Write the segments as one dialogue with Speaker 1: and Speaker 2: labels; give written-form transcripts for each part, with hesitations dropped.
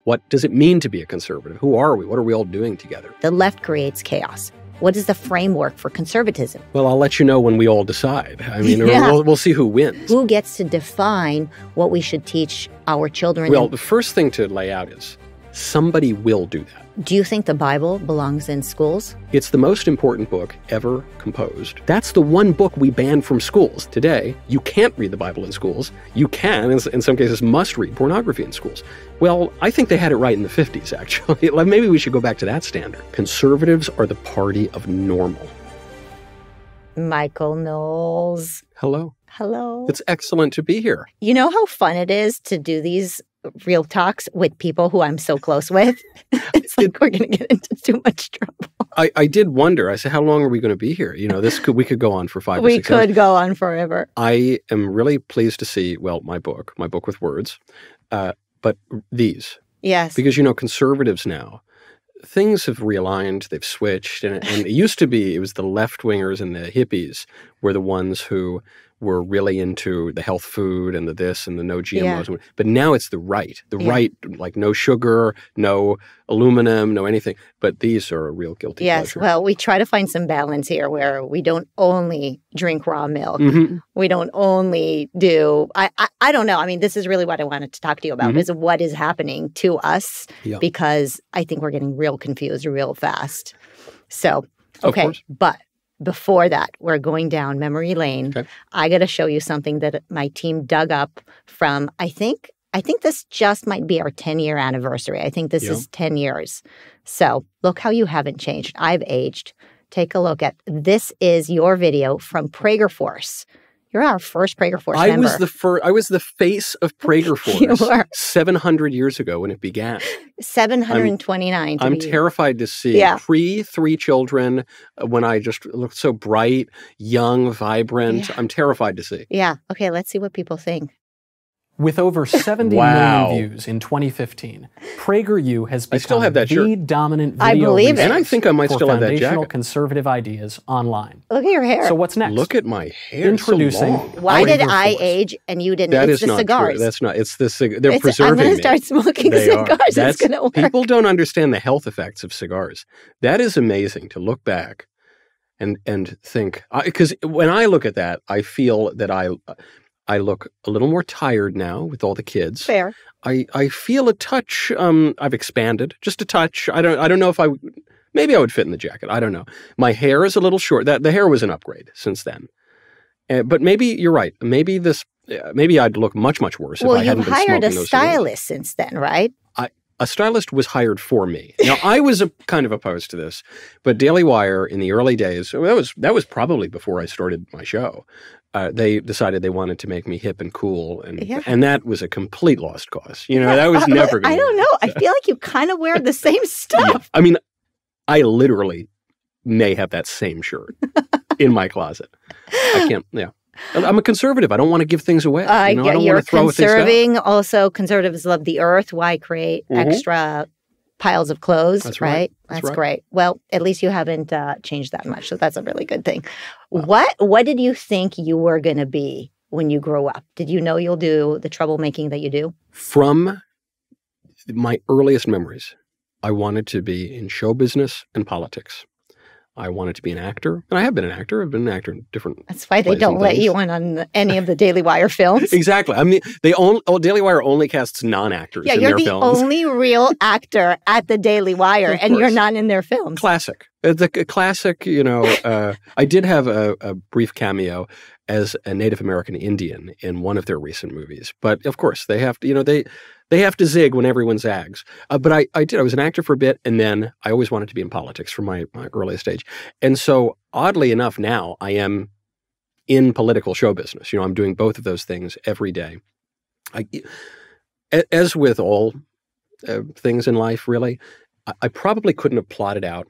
Speaker 1: What does it mean to be a conservative? Who are we? What are we all doing together?
Speaker 2: The left creates chaos. What is the framework for conservatism?
Speaker 1: Well, I'll let you know when we all decide. I mean, we'll see who wins.
Speaker 2: Who gets to define what we should teach our children?
Speaker 1: Well, the first thing to lay out is somebody will do that.
Speaker 2: Do you think the Bible belongs in schools?
Speaker 1: It's the most important book ever composed. That's the one book we banned from schools. Today, you can't read the Bible in schools. You can, in some cases, must read pornography in schools. Well, I think they had it right in the 50s, actually. Maybe we should go back to that standard. Conservatives are the party of normal.
Speaker 2: Michael Knowles.
Speaker 1: Hello.
Speaker 2: Hello.
Speaker 1: It's excellent to be here.
Speaker 2: You know how fun it is to do these real talks with people who I'm so close with? It's like we're going to get into too much trouble.
Speaker 1: I did wonder. I said, how long are we going to be here? You know, we could go on for 5 or 6 hours.
Speaker 2: We could go on forever.
Speaker 1: I am really pleased to see, well, my book with words, but these.
Speaker 2: Yes.
Speaker 1: Because, you know, conservatives now, things have realigned, they've switched, and it used to be, it was the left-wingers and the hippies were the ones who were really into the health food and the this and the no GMOs. Yeah. But now it's the right. The right, like no sugar, no aluminum, no anything. But these are a real guilty pleasure.
Speaker 2: Well, we try to find some balance here where we don't only drink raw milk. Mm-hmm. We don't only do, I don't know. I mean, this is really what I wanted to talk to you about, is what is happening to us, because I think we're getting real confused real fast. So, okay, but before that, we're going down memory lane. Okay. I got to show you something that my team dug up from, I think this just might be our 10-year anniversary. I think this is 10 years. So look how you haven't changed. I've aged. Take a look at, this is your video from PragerForce. You're our first PragerForce member.
Speaker 1: I was the face of PragerForce
Speaker 2: You were.
Speaker 1: 700 years ago when it began.
Speaker 2: 729.
Speaker 1: I'm terrified to see pre-3 children when I just looked so bright, young, vibrant. I'm terrified to see.
Speaker 2: Yeah. Okay, let's see what people think.
Speaker 3: With over 70 million views in 2015, PragerU has become the dominant video resource
Speaker 1: and I think I might still have that jacket.
Speaker 3: Conservative ideas online.
Speaker 2: Look at your hair.
Speaker 3: So what's next?
Speaker 1: Look at my hair.
Speaker 3: Introducing.
Speaker 2: Why did I age and you didn't?
Speaker 1: That
Speaker 2: it's
Speaker 1: is
Speaker 2: the
Speaker 1: not
Speaker 2: cigars.
Speaker 1: True. That's not. It's the they're preserving.
Speaker 2: I'm going to start smoking cigars. It's going to work.
Speaker 1: People don't understand the health effects of cigars. That is amazing to look back and think, because when I look at that, I feel that I look a little more tired now with all the kids.
Speaker 2: Fair.
Speaker 1: I feel a touch. I've expanded just a touch. I don't know if maybe I would fit in the jacket. I don't know. My hair is a little short. The hair was an upgrade since then. But maybe you're right. Maybe I'd look much worse if I hadn't been smoking those cigars.
Speaker 2: Well, you've hired a stylist since then, right?
Speaker 1: A stylist was hired for me. Now, I was kind of opposed to this, but Daily Wire in the early days, that was probably before I started my show. They decided they wanted to make me hip and cool, and that was a complete lost cause. You know, that was never going to
Speaker 2: I don't know. I feel like you kind of wear the same stuff.
Speaker 1: I mean, I literally may have that same shirt in my closet. I can't, I'm a conservative. I don't want to give things away. I don't want to throw
Speaker 2: conserving.
Speaker 1: things out.
Speaker 2: Also, conservatives love the earth. Why create extra piles of clothes?
Speaker 1: That's
Speaker 2: right. That's great. Well, at least you haven't changed that much, so that's a really good thing. What did you think you were going to be when you grow up? Did you know you'll do the troublemaking that you do?
Speaker 1: From my earliest memories, I wanted to be in show business and politics. I wanted to be an actor, and I have been an actor. I've been an actor in different.
Speaker 2: That's why they don't let you in on any of the Daily Wire films.
Speaker 1: Exactly. I mean, Daily Wire only casts non-actors in their films.
Speaker 2: Yeah, you're the only real actor at the Daily Wire, and you're not in their films.
Speaker 1: Classic. The classic. You know, I did have a brief cameo as a Native American Indian in one of their recent movies, but of course they have to. You know, they have to zig when everyone zags. But I did. I was an actor for a bit, and then I always wanted to be in politics from my earliest age. And so, oddly enough, now I am in political show business. You know, I'm doing both of those things every day. As with all things in life, really, I probably couldn't have plotted out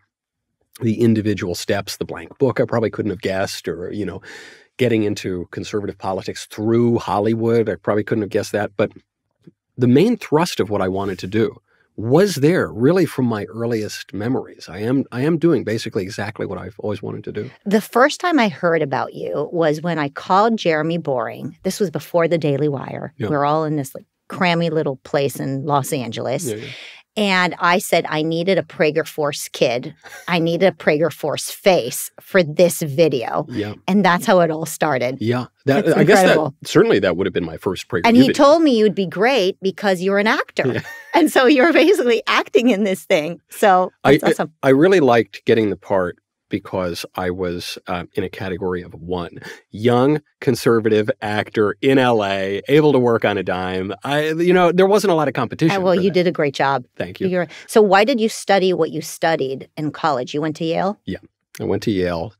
Speaker 1: the individual steps, the blank book. I probably couldn't have guessed, or, you know, getting into conservative politics through Hollywood. I probably couldn't have guessed that. But the main thrust of what I wanted to do was there really from my earliest memories. I am doing basically exactly what I've always wanted to do.
Speaker 2: The first time I heard about you was when I called Jeremy Boring. This was before the Daily Wire. Yeah. We were all in this like crammy little place in Los Angeles.
Speaker 1: Yeah.
Speaker 2: And I said I needed a Prager Force kid. I needed a Prager Force face for this video.
Speaker 1: Yeah.
Speaker 2: And that's how it all started.
Speaker 1: Yeah. I guess certainly that would have been my first Prager
Speaker 2: And he
Speaker 1: video.
Speaker 2: told me you'd be great because you're an actor.
Speaker 1: Yeah.
Speaker 2: And so you're basically acting in this thing. So that's awesome.
Speaker 1: I really liked getting the part because I was in a category of one. Young, conservative actor in L.A., able to work on a dime. There wasn't a lot of competition.
Speaker 2: Well, you did a great job.
Speaker 1: Thank you.
Speaker 2: So why did you study what you studied in college? You went to Yale?
Speaker 1: Yeah. I went to Yale.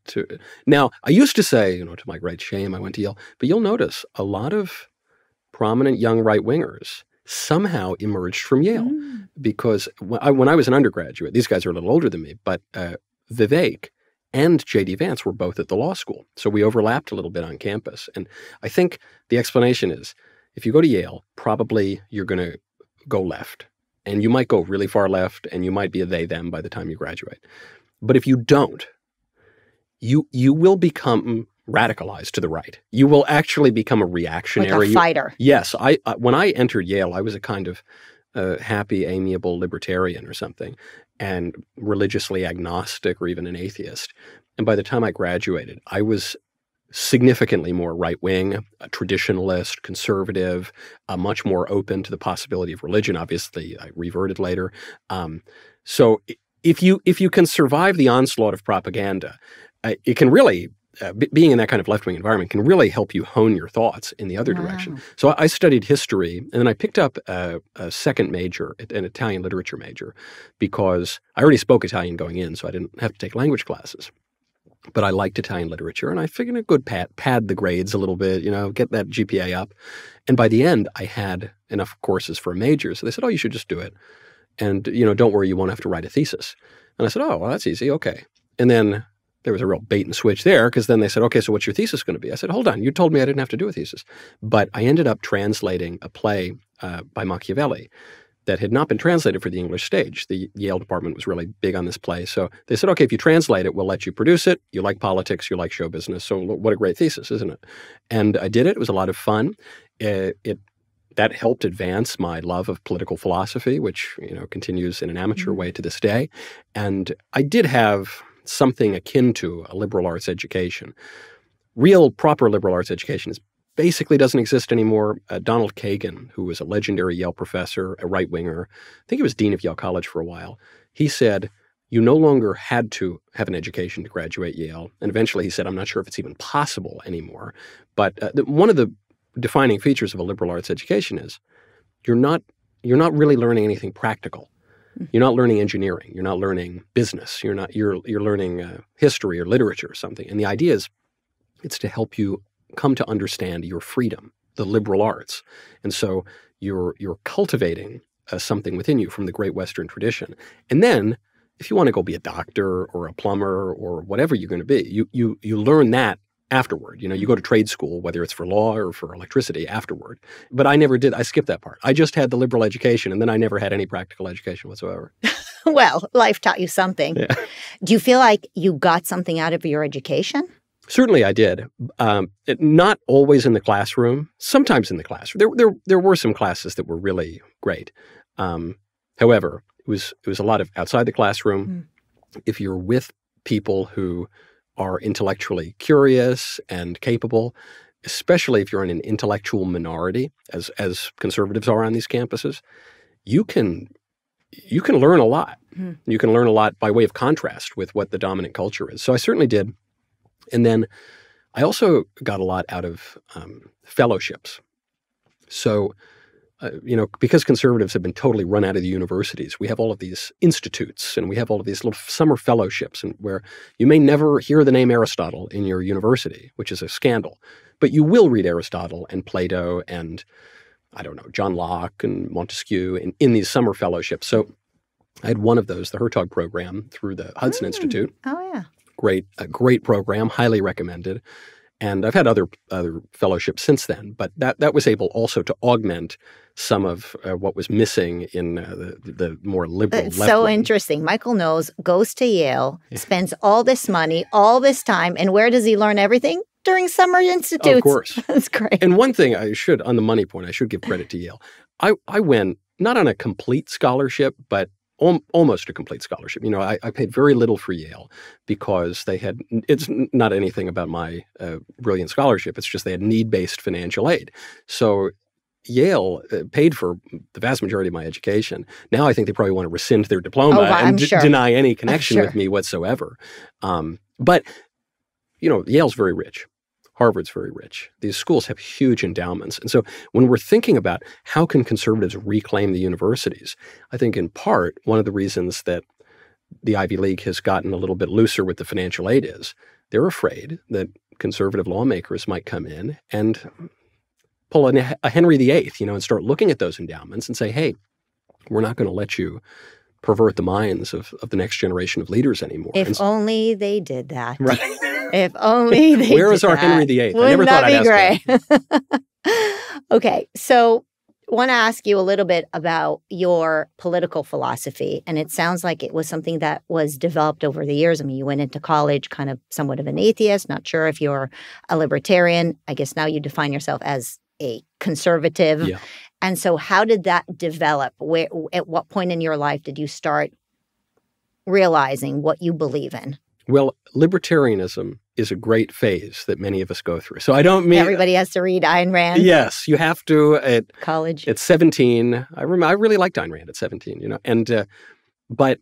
Speaker 1: Now, I used to say, to my great shame, I went to Yale. But you'll notice a lot of prominent young right-wingers somehow emerged from Yale. Because when I was an undergraduate, these guys are a little older than me, but Vivek and J.D. Vance were both at the law school. So we overlapped a little bit on campus. And I think the explanation is, if you go to Yale, probably you're going to go left. And you might go really far left, and you might be a they, them by the time you graduate. But if you don't, you will become radicalized to the right. You will actually become a reactionary.
Speaker 2: Like a fighter.
Speaker 1: Yes. When I entered Yale, I was a kind of happy, amiable libertarian or something, and religiously agnostic or even an atheist. And by the time I graduated, I was significantly more right-wing, a traditionalist, conservative, much more open to the possibility of religion. Obviously, I reverted later. So if you can survive the onslaught of propaganda, it can really being in that kind of left-wing environment can really help you hone your thoughts in the other direction. So I studied history, and then I picked up a second major, an Italian literature major, because I already spoke Italian going in, so I didn't have to take language classes. But I liked Italian literature, and I figured a good pad the grades a little bit, get that GPA up. And by the end, I had enough courses for a major, so they said, you should just do it. And, don't worry, you won't have to write a thesis. And I said, well, that's easy, okay. And then there was a real bait and switch there, because then they said, okay, so what's your thesis going to be? I said, hold on, you told me I didn't have to do a thesis. But I ended up translating a play by Machiavelli that had not been translated for the English stage. The Yale department was really big on this play. So they said, okay, if you translate it, we'll let you produce it. You like politics, you like show business. So what a great thesis, isn't it? And I did it. It was a lot of fun. That helped advance my love of political philosophy, which continues in an amateur way to this day. And I did have something akin to a liberal arts education. Real, proper liberal arts education basically doesn't exist anymore. Donald Kagan, who was a legendary Yale professor, a right-winger, I think he was dean of Yale College for a while, he said, you no longer had to have an education to graduate Yale. And eventually he said, I'm not sure if it's even possible anymore. But one of the defining features of a liberal arts education is you're not really learning anything practical. You're not learning engineering. You're not learning business. You're learning history or literature or something. And the idea is it's to help you come to understand your freedom, the liberal arts. And so you're cultivating something within you from the great Western tradition. And then if you want to go be a doctor or a plumber or whatever you're going to be, you learn that afterward. You go to trade school, whether it's for law or for electricity, afterward. But I never did. I skipped that part. I just had the liberal education, and then I never had any practical education whatsoever.
Speaker 2: Well, life taught you something. Yeah. Do you feel like you got something out of your education?
Speaker 1: Certainly I did. Not always in the classroom, sometimes in the classroom. There were some classes that were really great. However, it was a lot of outside the classroom. If you're with people who are intellectually curious and capable, especially if you're in an intellectual minority, as conservatives are on these campuses, you can learn a lot. You can learn a lot by way of contrast with what the dominant culture is. So I certainly did. And then I also got a lot out of fellowships. So, because conservatives have been totally run out of the universities, we have all of these institutes and we have all of these little summer fellowships where you may never hear the name Aristotle in your university, which is a scandal. But you will read Aristotle and Plato and, John Locke and Montesquieu in these summer fellowships. So I had one of those, the Hertog program through the Hudson Institute.
Speaker 2: Oh, yeah.
Speaker 1: A great program, highly recommended. And I've had other fellowships since then, but that was able also to augment some of what was missing in the more liberal left. It's
Speaker 2: so interesting. Michael Knowles goes to Yale, spends all this money, all this time, and where does he learn everything? during summer institutes.
Speaker 1: Of course.
Speaker 2: That's great.
Speaker 1: And one thing on the money point, I should give credit to Yale. I went not on a complete scholarship, but almost a complete scholarship. I paid very little for Yale because it's not anything about my brilliant scholarship. It's just they had need-based financial aid. So Yale paid for the vast majority of my education. Now I think they probably want to rescind their diploma and deny any connection with me whatsoever. But Yale's very rich. Harvard's very rich. These schools have huge endowments. And so when we're thinking about how can conservatives reclaim the universities, I think in part one of the reasons that the Ivy League has gotten a little bit looser with the financial aid is they're afraid that conservative lawmakers might come in and pull a Henry VIII, and start looking at those endowments and say, hey, we're not going to let you pervert the minds of the next generation of leaders anymore.
Speaker 2: If only they did that.
Speaker 1: Right.
Speaker 2: If only they
Speaker 1: Where is our
Speaker 2: that.
Speaker 1: Henry VIII?
Speaker 2: Wouldn't
Speaker 1: I never thought I'd ask
Speaker 2: great? Okay, so I want to ask you a little bit about your political philosophy. And it sounds like it was something that was developed over the years. I mean, you went into college kind of somewhat of an atheist, not sure if you're a libertarian. I guess now you define yourself as a conservative.
Speaker 1: Yeah.
Speaker 2: And so how did that develop? At what point in your life did you start realizing what you believe in?
Speaker 1: Well, libertarianism is a great phase that many of us go through. So I don't mean
Speaker 2: everybody has to read Ayn Rand.
Speaker 1: Yes, you have to at
Speaker 2: college.
Speaker 1: At 17, I really liked Ayn Rand at 17, and but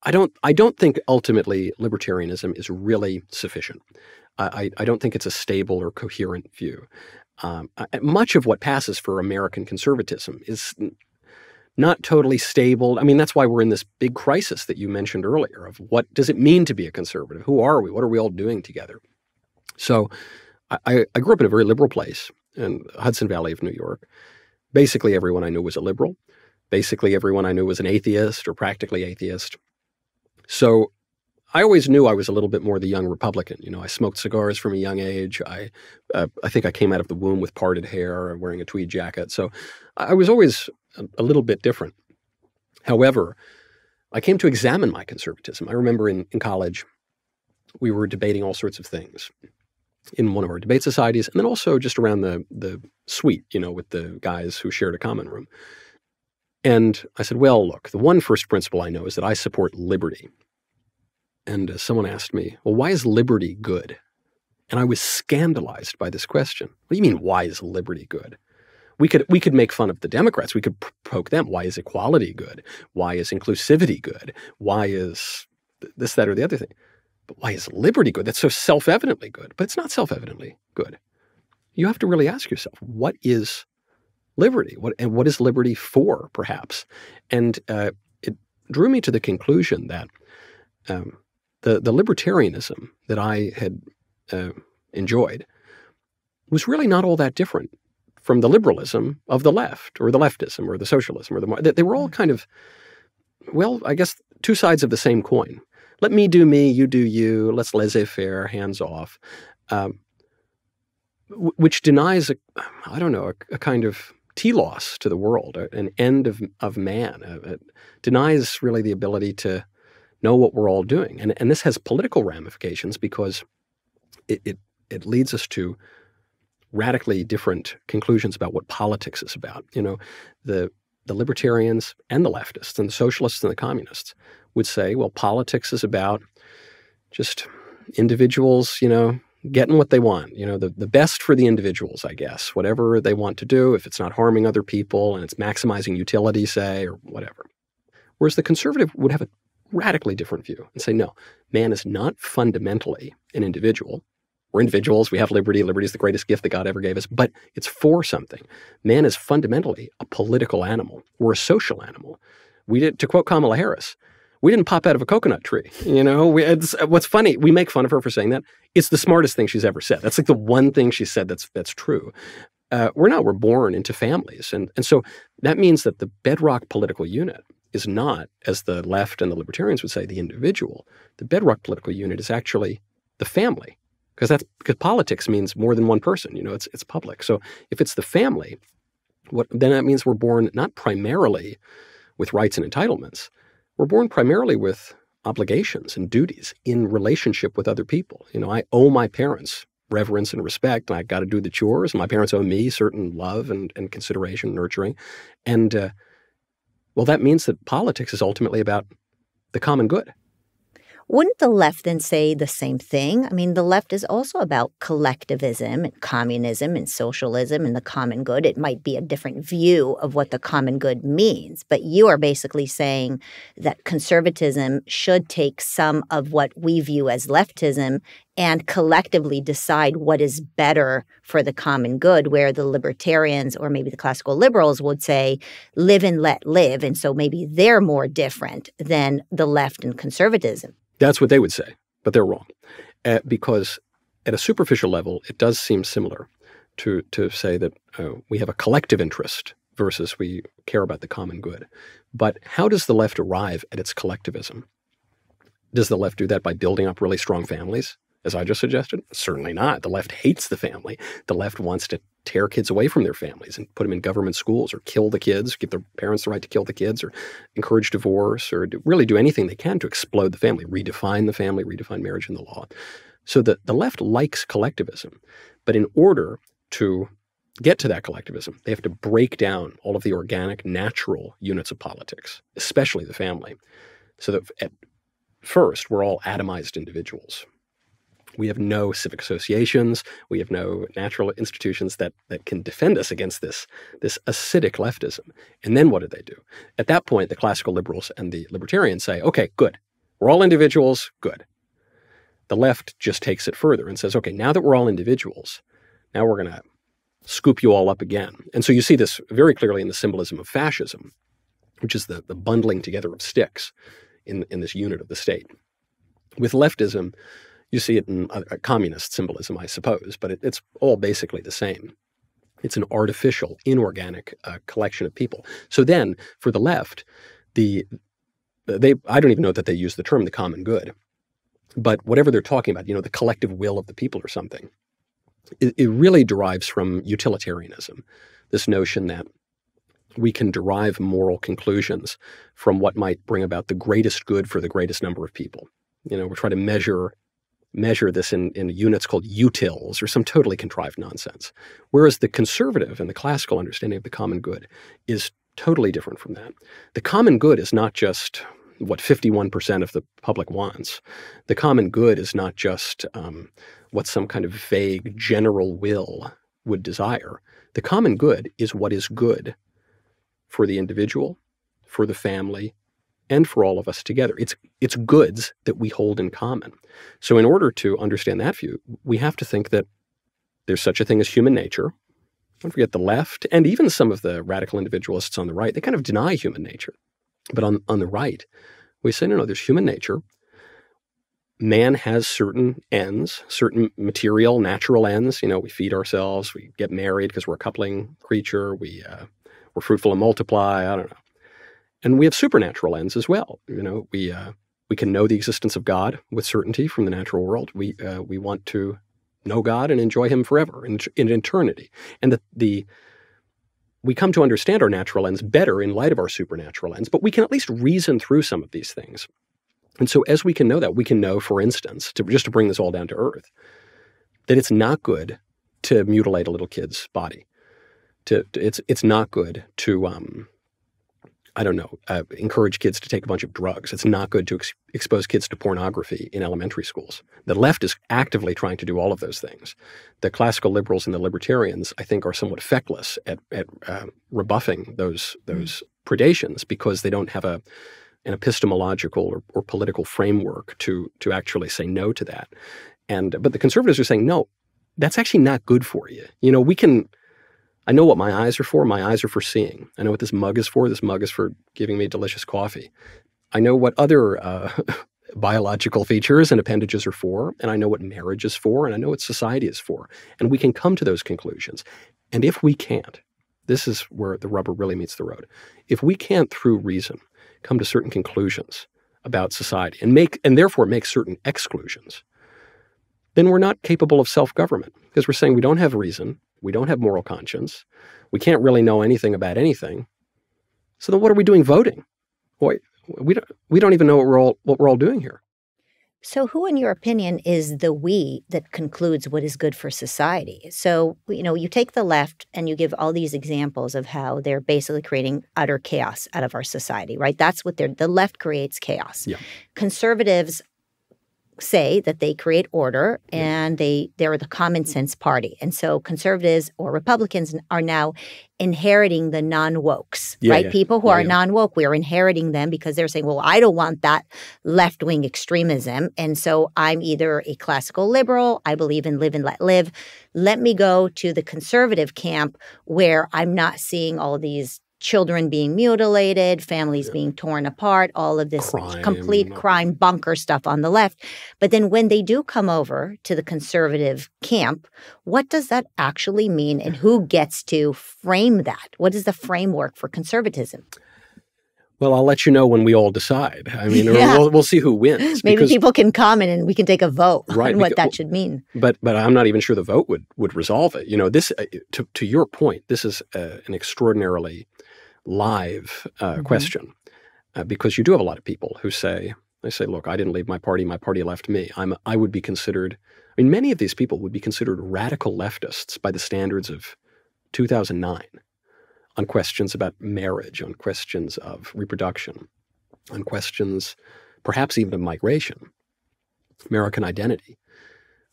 Speaker 1: I don't think ultimately libertarianism is really sufficient. I don't think it's a stable or coherent view. Much of what passes for American conservatism is not totally stable. I mean, that's why we're in this big crisis that you mentioned earlier of what does it mean to be a conservative? Who are we? What are we all doing together? So I grew up in a very liberal place in Hudson Valley of New York. Basically, everyone I knew was a liberal. Basically, everyone I knew was an atheist or practically atheist. So I always knew I was a little bit more the young Republican. I smoked cigars from a young age. I think I came out of the womb with parted hair and wearing a tweed jacket. So I was always a little bit different. However, I came to examine my conservatism. I remember in college, we were debating all sorts of things in one of our debate societies, and then also just around the suite, with the guys who shared a common room. And I said, well, look, the one first principle I know is that I support liberty. And someone asked me, well, why is liberty good? And I was scandalized by this question. What do you mean, why is liberty good? We could make fun of the Democrats. We could poke them. Why is equality good? Why is inclusivity good? Why is this, that, or the other thing? But why is liberty good? That's so self-evidently good. But it's not self-evidently good. You have to really ask yourself, what is liberty? What is liberty for, perhaps? And it drew me to the conclusion that the libertarianism that I had enjoyed was really not all that different from the liberalism of the left or the leftism or the socialism or they were all kind of, well, I guess two sides of the same coin. Let me do me, you do you, let's laissez-faire, hands off, which denies a kind of telos to the world, an end of man. It denies really the ability to know what we're all doing. And this has political ramifications because it leads us to radically different conclusions about what politics is about. The libertarians and the leftists and the socialists and the communists would say, well, politics is about just individuals, getting what they want, the best for the individuals, I guess, whatever they want to do, if it's not harming other people and it's maximizing utility, say, or whatever. Whereas the conservative would have a radically different view and say, no, man is not fundamentally an individual. We're individuals. We have liberty. Liberty is the greatest gift that God ever gave us, but it's for something. Man is fundamentally a political animal. We're a social animal. To quote Kamala Harris, we didn't pop out of a coconut tree. What's funny, we make fun of her for saying that. It's the smartest thing she's ever said. That's like the one thing she said that's true. We're born into families. And so that means that the bedrock political unit is not, as the left and the libertarians would say, the individual. The bedrock political unit is actually the family. Because politics means more than one person. It's public. So if it's the family, then that means we're born not primarily with rights and entitlements. We're born primarily with obligations and duties in relationship with other people. I owe my parents reverence and respect, and I got to do the chores. My parents owe me certain love and consideration, nurturing. And, well, that means that politics is ultimately about the common good.
Speaker 2: Wouldn't the left then say the same thing? I mean, the left is also about collectivism and communism and socialism and the common good. It might be a different view of what the common good means, but you are basically saying that conservatism should take some of what we view as leftism and collectively decide what is better for the common good, where the libertarians or maybe the classical liberals would say, live and let live. And so maybe they're more different than the left and conservatism.
Speaker 1: That's what they would say, but they're wrong. Because at a superficial level, it does seem similar to say that we have a collective interest versus we care about the common good. But how does the left arrive at its collectivism? Does the left do that by building up really strong families, as I just suggested? Certainly not. The left hates the family. The left wants to tear kids away from their families and put them in government schools or kill the kids, give their parents the right to kill the kids, or encourage divorce, or really do anything they can to explode the family, redefine marriage in the law. So the left likes collectivism. But in order to get to that collectivism, they have to break down all of the organic, natural units of politics, especially the family, so that at first we're all atomized individuals. We have no civic associations. We have no natural institutions that can defend us against this acidic leftism. And then what do? At that point, the classical liberals and the libertarians say, okay, good. We're all individuals, good. The left just takes it further and says, okay, now that we're all individuals, now we're going to scoop you all up again. And so you see this very clearly in the symbolism of fascism, which is the bundling together of sticks in this unit of the state. With leftism, you see it in communist symbolism, I suppose, but it's all basically the same. It's an artificial, inorganic collection of people. So then, for the left, I don't even know that they use the term the common good, but whatever they're talking about, the collective will of the people or something, it really derives from utilitarianism, this notion that we can derive moral conclusions from what might bring about the greatest good for the greatest number of people. We're trying to measure this in units called utils or some totally contrived nonsense. Whereas the conservative and the classical understanding of the common good is totally different from that. The common good is not just what 51% of the public wants. The common good is not just what some kind of vague general will would desire. The common good is what is good for the individual, for the family, and for all of us together. It's goods that we hold in common. So in order to understand that view, we have to think that there's such a thing as human nature. Don't forget the left, and even some of the radical individualists on the right, they kind of deny human nature. But on the right, we say, no, there's human nature. Man has certain ends, certain material, natural ends. We feed ourselves, we get married because we're a coupling creature, we're fruitful and multiply, I don't know. And we have supernatural ends as well. We can know the existence of God with certainty from the natural world. We want to know God and enjoy Him forever in eternity. And we come to understand our natural ends better in light of our supernatural ends, but we can at least reason through some of these things. And so as we can know that, we can know, for instance, just to bring this all down to earth, that it's not good to mutilate a little kid's body. It's not good to encourage kids to take a bunch of drugs. It's not good to expose kids to pornography in elementary schools. The left is actively trying to do all of those things. The classical liberals and the libertarians, I think, are somewhat feckless at rebuffing those predations because they don't have an epistemological or political framework to actually say no to that. But the conservatives are saying, no, that's actually not good for you. I know what my eyes are for. My eyes are for seeing. I know what this mug is for. This mug is for giving me delicious coffee. I know what other biological features and appendages are for, and I know what marriage is for, and I know what society is for. And we can come to those conclusions. And if we can't, this is where the rubber really meets the road. If we can't, through reason, come to certain conclusions about society and therefore make certain exclusions, then we're not capable of self-government because we're saying we don't have reason. We don't have moral conscience. We can't really know anything about anything. So then what are we doing voting? Boy, we don't even know what we're all doing here.
Speaker 2: So who, in your opinion, is the we that concludes what is good for society? So, you take the left and you give all these examples of how they're basically creating utter chaos out of our society, right? That's what the left creates chaos.
Speaker 1: Yeah.
Speaker 2: Conservatives say that they create order and they're the common sense party. And so conservatives or Republicans are now inheriting the non-wokes, right? Yeah. People who are non-woke, we're inheriting them because they're saying, well, I don't want that left-wing extremism. And so I'm either a classical liberal, I believe in live and let live. Let me go to the conservative camp where I'm not seeing all these children being mutilated, families being torn apart, all of this complete crime bunker stuff on the left. But then when they do come over to the conservative camp, what does that actually mean and who gets to frame that? What is the framework for conservatism?
Speaker 1: Well, I'll let you know when we all decide. I mean, we'll see who wins.
Speaker 2: Maybe people can comment and we can take a vote on what that should mean.
Speaker 1: But I'm not even sure the vote would resolve it. This, to your point, this is an extraordinarily live question, because you do have a lot of people who say, look, I didn't leave my party left me. I would be considered, many of these people would be considered radical leftists by the standards of 2009 on questions about marriage, on questions of reproduction, on questions perhaps even of migration, American identity.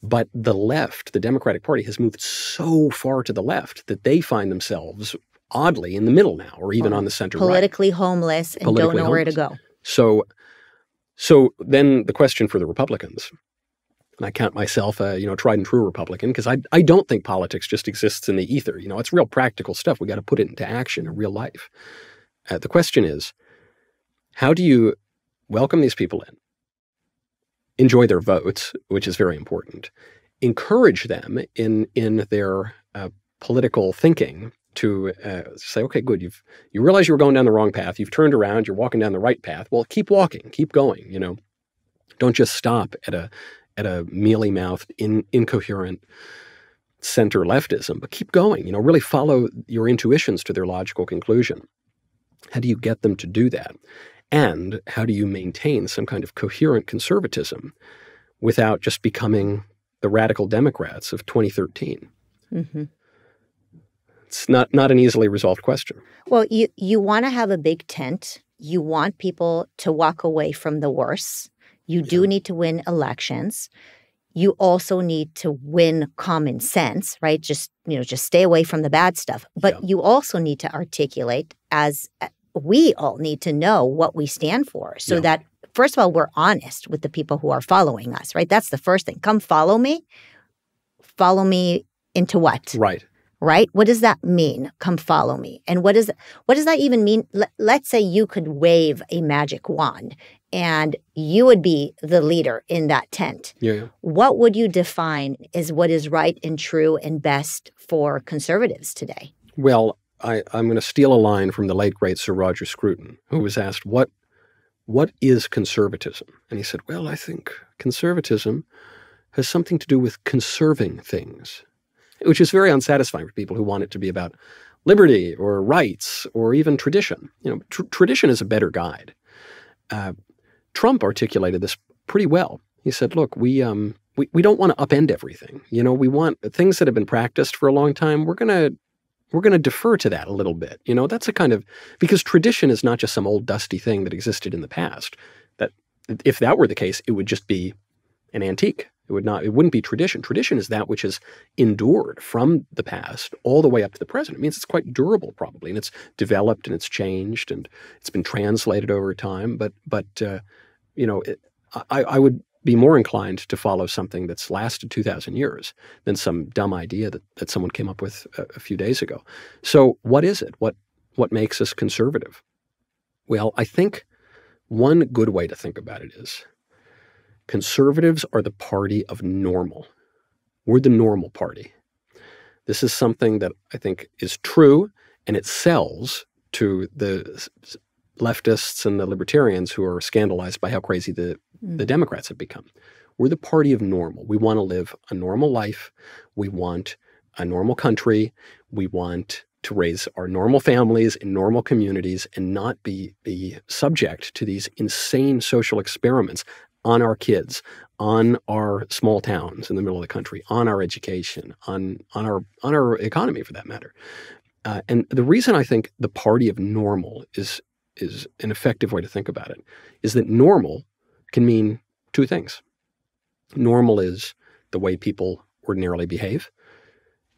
Speaker 1: But the left, the Democratic Party, has moved so far to the left that they find themselves oddly in the middle now, or even on the center
Speaker 2: politically homeless and don't know where to go.
Speaker 1: So then the question for the Republicans, and I count myself a tried and true Republican, because I don't think politics just exists in the ether. It's real practical stuff. We got to put it into action in real life. The question is, how do you welcome these people in, enjoy their votes, which is very important, encourage them in their political thinking, to say, okay, good, you realize you were going down the wrong path, you've turned around, you're walking down the right path. Well, keep walking, keep going, Don't just stop at a mealy-mouthed, incoherent center leftism, but keep going, really follow your intuitions to their logical conclusion. How do you get them to do that? And how do you maintain some kind of coherent conservatism without just becoming the radical Democrats of 2013? Mm-hmm. It's not an easily resolved question.
Speaker 2: Well, you want to have a big tent. You want people to walk away from the worst. You do need to win elections. You also need to win common sense, right? Just stay away from the bad stuff. But you also need to articulate, as we all need to know what we stand for, so that, first of all, we're honest with the people who are following us, right? That's the first thing. Come follow me. Follow me into what? Right? What does that mean? Come follow me. And what does that even mean? Let's say you could wave a magic wand and you would be the leader in that tent.
Speaker 1: Yeah.
Speaker 2: What would you define as what is right and true and best for conservatives today?
Speaker 1: Well, I'm going to steal a line from the late, great Sir Roger Scruton, who was asked, what is conservatism? And he said, well, I think conservatism has something to do with conserving things, which is very unsatisfying for people who want it to be about liberty or rights or even tradition. Tradition is a better guide. Trump articulated this pretty well. He said, look, we don't want to upend everything. We want things that have been practiced for a long time. We're going to defer to that a little bit. That's a kind of, because tradition is not just some old dusty thing that existed in the past. That if that were the case, it would just be an antique. It wouldn't be tradition. Tradition is that which has endured from the past all the way up to the present. It means it's quite durable, probably, and it's developed and it's changed and it's been translated over time. But I would be more inclined to follow something that's lasted 2,000 years than some dumb idea that someone came up with a few days ago. So what is it? What makes us conservative? Well, I think one good way to think about it is conservatives are the party of normal. We're the normal party. This is something that I think is true, and it sells to the leftists and the libertarians who are scandalized by how crazy the Democrats have become. We're the party of normal. We want to live a normal life. We want a normal country. We want to raise our normal families in normal communities and not be subject to these insane social experiments on our kids, on our small towns in the middle of the country, on our education, on our economy for that matter. And the reason I think the party of normal is an effective way to think about it is that normal can mean two things. Normal is the way people ordinarily behave,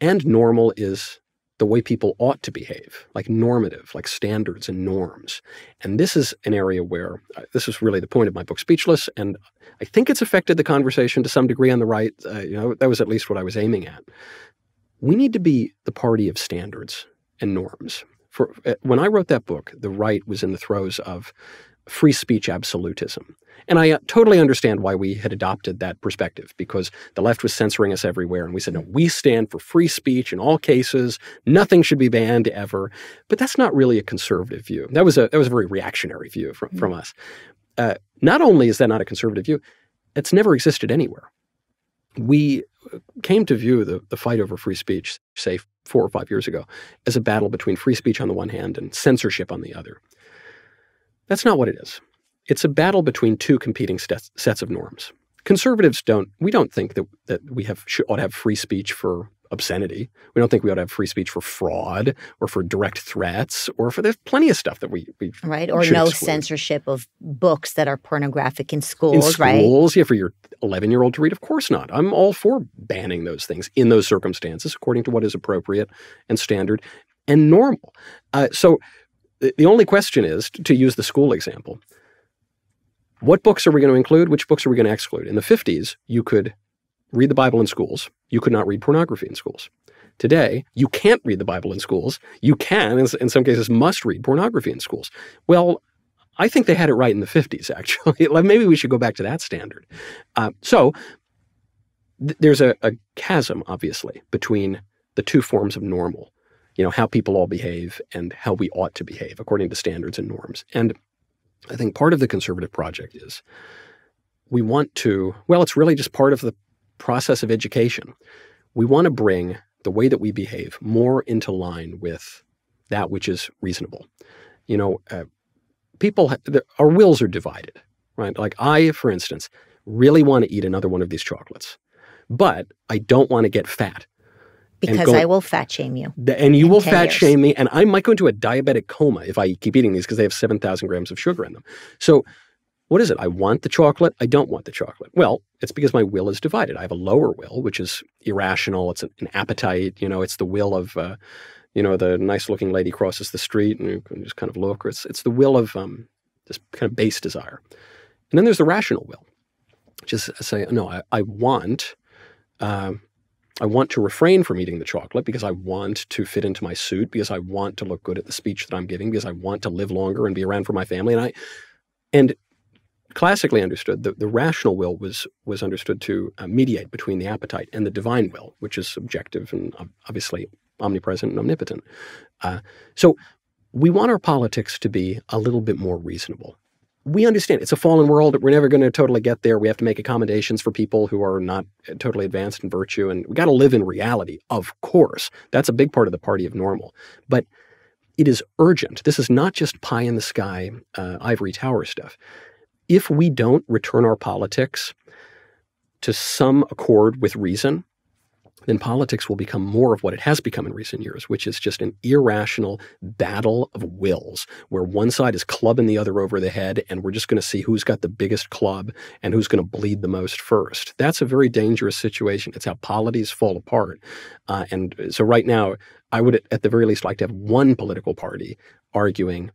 Speaker 1: and normal is the way people ought to behave, like normative, like standards and norms. And this is an area where this is really the point of my book, Speechless, and I think it's affected the conversation to some degree on the right. That was at least what I was aiming at. We need to be the party of standards and norms. When I wrote that book, the right was in the throes of free speech absolutism. And I totally understand why we had adopted that perspective, because the left was censoring us everywhere. And we said, no, we stand for free speech in all cases. Nothing should be banned ever. But that's not really a conservative view. That was a very reactionary view from us. Not only is that not a conservative view, it's never existed anywhere. We came to view the fight over free speech, say 4 or 5 years ago, as a battle between free speech on the one hand and censorship on the other. That's not what it is. It's a battle between two competing sets of norms. Conservatives don't think that we ought to have free speech for obscenity. We don't think we ought to have free speech for fraud or for direct threats there's plenty of stuff that we
Speaker 2: right, or no exclude. Censorship of books that are pornographic in schools,
Speaker 1: right? In schools, yeah, for your 11-year-old to read, of course not. I'm all for banning those things in those circumstances according to what is appropriate and standard and normal. So the only question is, to use the school example, what books are we going to include? Which books are we going to exclude? In the 50s, you could read the Bible in schools. You could not read pornography in schools. Today, you can't read the Bible in schools. You can, in some cases, must read pornography in schools. Well, I think they had it right in the 50s, actually. Maybe we should go back to that standard. There's a chasm, obviously, between the two forms of normal, how people all behave and how we ought to behave according to standards and norms. And I think part of the conservative project is we want to, it's really just part of the process of education. We want to bring the way that we behave more into line with that which is reasonable. Our wills are divided, right? Like I, for instance, really want to eat another one of these chocolates, but I don't want to get fat.
Speaker 2: Because I will fat shame you.
Speaker 1: And you will fat shame me, and I might go into a diabetic coma if I keep eating these because they have 7,000 grams of sugar in them. So what is it? I want the chocolate. I don't want the chocolate. Well, it's because my will is divided. I have a lower will, which is irrational. It's an appetite. It's the will of, the nice-looking lady crosses the street and you can just kind of look. Or it's the will of this kind of base desire. And then there's the rational will. Just say, no, I want to refrain from eating the chocolate because I want to fit into my suit, because I want to look good at the speech that I'm giving, because I want to live longer and be around for my family. And classically understood, the rational will was understood to mediate between the appetite and the divine will, which is subjective and obviously omnipresent and omnipotent. So we want our politics to be a little bit more reasonable. We understand it's a fallen world. We're never going to totally get there. We have to make accommodations for people who are not totally advanced in virtue. And we got to live in reality, of course. That's a big part of the party of normal. But it is urgent. This is not just pie in the sky, ivory tower stuff. If we don't return our politics to some accord with reason, then politics will become more of what it has become in recent years, which is just an irrational battle of wills where one side is clubbing the other over the head and we're just going to see who's got the biggest club and who's going to bleed the most first. That's a very dangerous situation. It's how polities fall apart. And so right now, I would at the very least like to have one political party arguing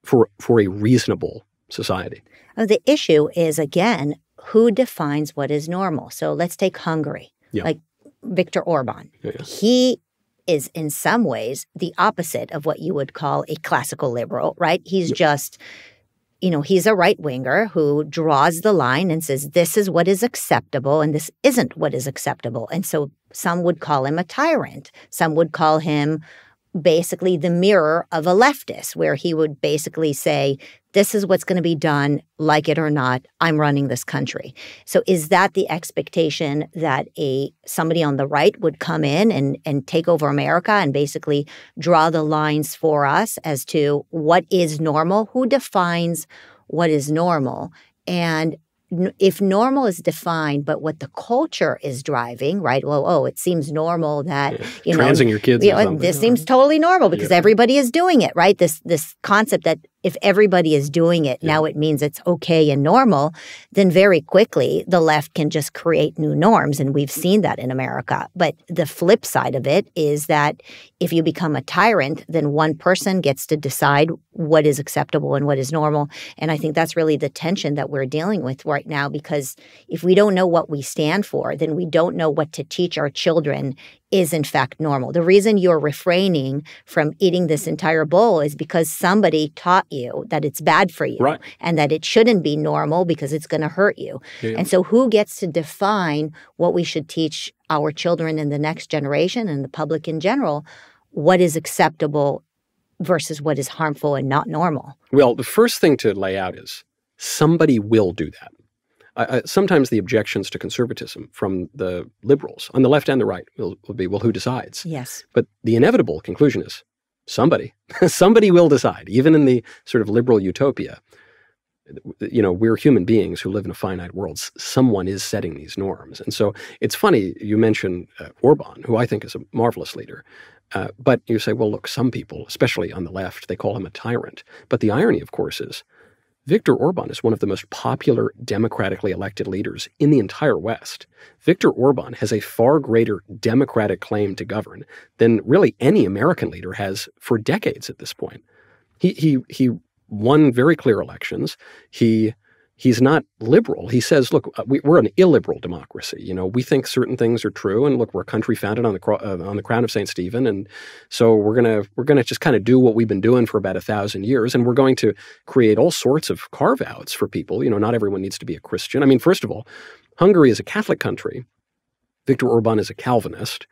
Speaker 1: for a reasonable society.
Speaker 2: The issue is, again, who defines what is normal? So let's take Hungary.
Speaker 1: Yeah.
Speaker 2: Like Viktor Orban.
Speaker 1: Yeah.
Speaker 2: He is in some ways the opposite of what you would call a classical liberal, right? He's just, he's a right-winger who draws the line and says, this is what is acceptable and this isn't what is acceptable. And so some would call him a tyrant. Some would call him basically the mirror of a leftist, where he would basically say, this is what's going to be done, like it or not, I'm running this country. So is that the expectation that somebody on the right would come in and take over America and basically draw the lines for us as to what is normal? Who defines what is normal? And if normal is defined, but what the culture is driving, right? Well, it seems normal that,
Speaker 1: transing your kids.
Speaker 2: This seems totally normal because everybody is doing it, right? This concept that if everybody is doing it, now it means it's okay and normal, then very quickly the left can just create new norms. And we've seen that in America. But the flip side of it is that if you become a tyrant, then one person gets to decide what is acceptable and what is normal. And I think that's really the tension that we're dealing with right now, because if we don't know what we stand for, then we don't know what to teach our children is in fact normal. The reason you're refraining from eating this entire bowl is because somebody taught you that it's bad for you,
Speaker 1: right,
Speaker 2: and that it shouldn't be normal because it's going to hurt you. Yeah. And so who gets to define what we should teach our children in the next generation and the public in general, what is acceptable versus what is harmful and not normal?
Speaker 1: Well, the first thing to lay out is somebody will do that. Sometimes the objections to conservatism from the liberals on the left and the right will be, well, who decides?
Speaker 2: Yes.
Speaker 1: But the inevitable conclusion is somebody. Somebody will decide. Even in the sort of liberal utopia, we're human beings who live in a finite world. Someone is setting these norms. And so it's funny, you mentioned Orban, who I think is a marvelous leader. But you say, well, look, some people, especially on the left, they call him a tyrant. But the irony, of course, is Viktor Orban is one of the most popular democratically elected leaders in the entire West. Viktor Orban has a far greater democratic claim to govern than really any American leader has for decades at this point. He won very clear elections. He's not liberal. He says, look, we're an illiberal democracy. We think certain things are true, and look, we're a country founded on the crown of St. Stephen, and so we're gonna just kind of do what we've been doing for about 1,000 years, and we're going to create all sorts of carve-outs for people. Not everyone needs to be a Christian. I mean, first of all, Hungary is a Catholic country. Viktor Orban is a Calvinist.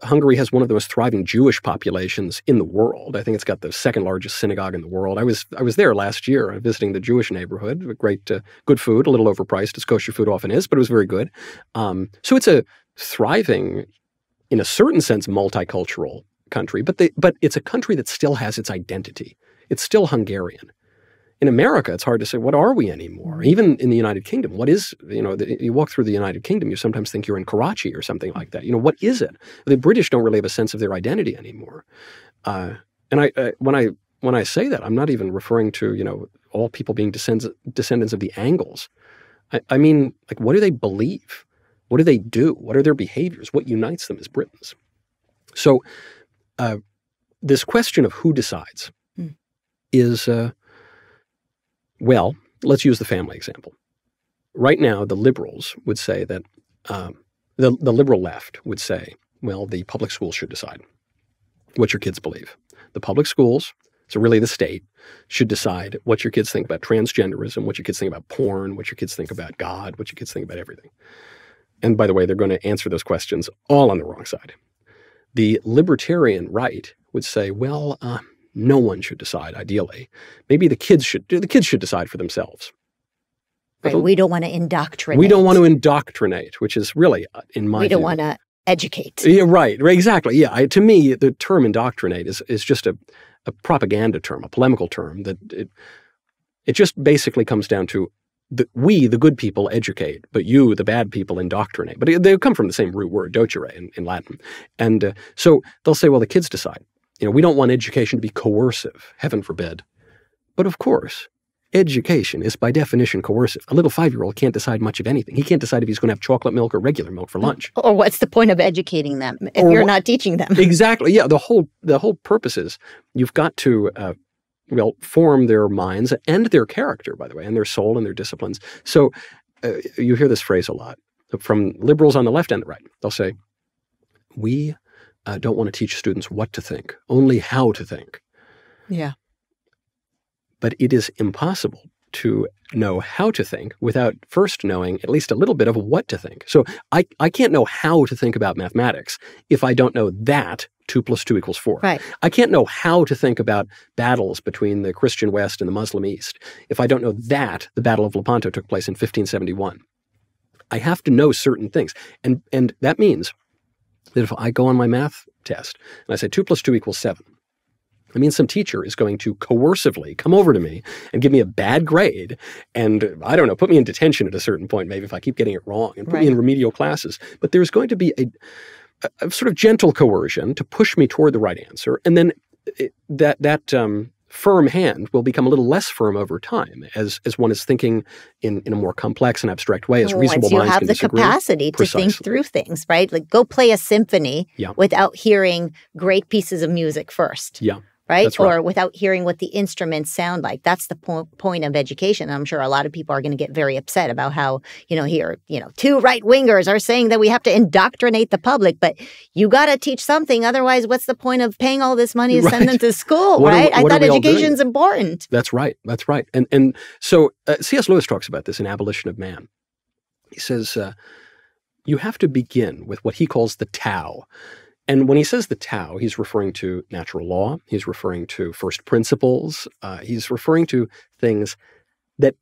Speaker 1: Hungary has one of the most thriving Jewish populations in the world. I think it's got the second largest synagogue in the world. I was there last year visiting the Jewish neighborhood. Great, good food, a little overpriced as kosher food often is, but it was very good. So it's a thriving, in a certain sense, multicultural country, but it's a country that still has its identity. It's still Hungarian. In America, it's hard to say, what are we anymore? Even in the United Kingdom, what is, you walk through the United Kingdom, you sometimes think you're in Karachi or something like that. What is it? The British don't really have a sense of their identity anymore. And when I say that, I'm not even referring to, all people being descendants of the Angles. I mean, like, what do they believe? What do they do? What are their behaviors? What unites them as Britons? So this question of who decides is... Well, let's use the family example. Right now, the liberals would say that the liberal left would say, well, the public schools should decide what your kids believe. The public schools, so really the state, should decide what your kids think about transgenderism, what your kids think about porn, what your kids think about God, what your kids think about everything. And by the way, they're going to answer those questions all on the wrong side. The libertarian right would say, well, no one should decide, ideally. Maybe the kids should decide for themselves.
Speaker 2: Right, we don't want to indoctrinate.
Speaker 1: We don't want to indoctrinate, which is really, in my view.
Speaker 2: We don't want to educate.
Speaker 1: Yeah, right, exactly. Yeah, to me, the term indoctrinate is just a propaganda term, a polemical term, that it just basically comes down to we, the good people, educate, but you, the bad people, indoctrinate. But they come from the same root word, docere, in Latin. And so they'll say, well, the kids decide. We don't want education to be coercive, heaven forbid. But of course, education is by definition coercive. A little 5-year-old can't decide much of anything. He can't decide if he's going to have chocolate milk or regular milk for lunch.
Speaker 2: Or what's the point of educating them if you're not teaching them?
Speaker 1: Exactly. Yeah. The whole purpose is you've got to form their minds and their character, by the way, and their soul and their disciplines. So you hear this phrase a lot from liberals on the left and the right. They'll say, we don't want to teach students what to think, only how to think.
Speaker 2: Yeah.
Speaker 1: But it is impossible to know how to think without first knowing at least a little bit of what to think. So I can't know how to think about mathematics if I don't know that 2 + 2 = 4.
Speaker 2: Right.
Speaker 1: I can't know how to think about battles between the Christian West and the Muslim East if I don't know that the Battle of Lepanto took place in 1571. I have to know certain things. And that means that if I go on my math test and I say 2 + 2 = 7, I mean, some teacher is going to coercively come over to me and give me a bad grade and, I don't know, put me in detention at a certain point, maybe if I keep getting it wrong, and put me in remedial classes. But there's going to be a sort of gentle coercion to push me toward the right answer. And then that firm hand will become a little less firm over time as one is thinking in a more complex and abstract way, as reasonable minds can disagree.
Speaker 2: You have the capacity to think through things, right? Like go play a symphony without hearing great pieces of music first.
Speaker 1: Yeah.
Speaker 2: Right? Or without hearing what the instruments sound like. That's the point of education. I'm sure a lot of people are going to get very upset about how, here, two right-wingers are saying that we have to indoctrinate the public, but you got to teach something. Otherwise, what's the point of paying all this money to send them to school, right? I thought education's important.
Speaker 1: That's right. That's right. And so C.S. Lewis talks about this in Abolition of Man. He says, you have to begin with what he calls the Tao. And when he says the Tao, he's referring to natural law. He's referring to first principles. He's referring to things that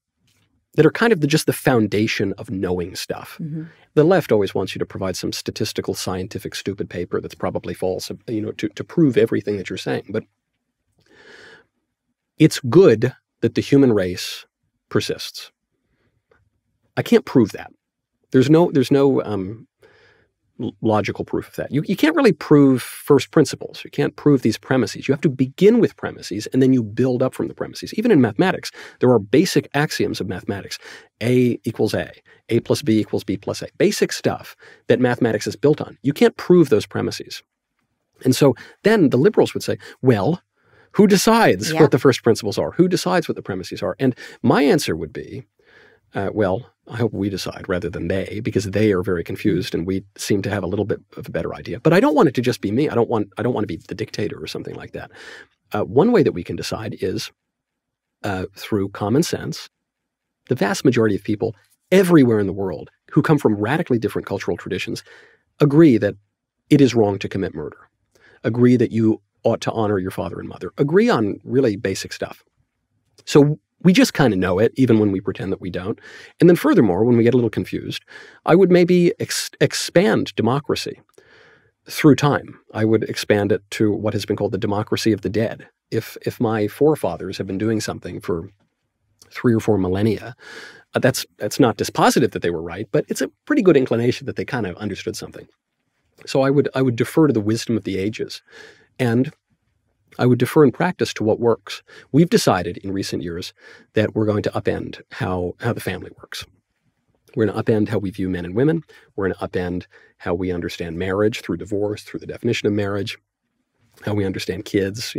Speaker 1: are kind of just the foundation of knowing stuff. Mm-hmm. The left always wants you to provide some statistical, scientific, stupid paper that's probably false, to prove everything that you're saying. But it's good that the human race persists. I can't prove that. There's no logical proof of that. You can't really prove first principles. You can't prove these premises. You have to begin with premises, and then you build up from the premises. Even in mathematics, there are basic axioms of mathematics. A equals A plus B equals B plus A. Basic stuff that mathematics is built on. You can't prove those premises. And so then the liberals would say, well, who decides what the first principles are? Who decides what the premises are? And my answer would be, well, I hope we decide rather than they, because they are very confused and we seem to have a little bit of a better idea. But I don't want it to just be me. I don't want to be the dictator or something like that. One way that we can decide is through common sense. The vast majority of people everywhere in the world who come from radically different cultural traditions agree that it is wrong to commit murder, agree that you ought to honor your father and mother, agree on really basic stuff. So we just kind of know it, even when we pretend that we don't. And then furthermore, when we get a little confused, I would maybe expand democracy through time. I would expand it to what has been called the democracy of the dead. If my forefathers have been doing something for 3 or 4 millennia, that's not dispositive that they were right, but it's a pretty good inclination that they kind of understood something. So I would defer to the wisdom of the ages, and I would defer in practice to what works. We've decided in recent years that we're going to upend how the family works. We're going to upend how we view men and women. We're going to upend how we understand marriage through divorce, through the definition of marriage, how we understand kids,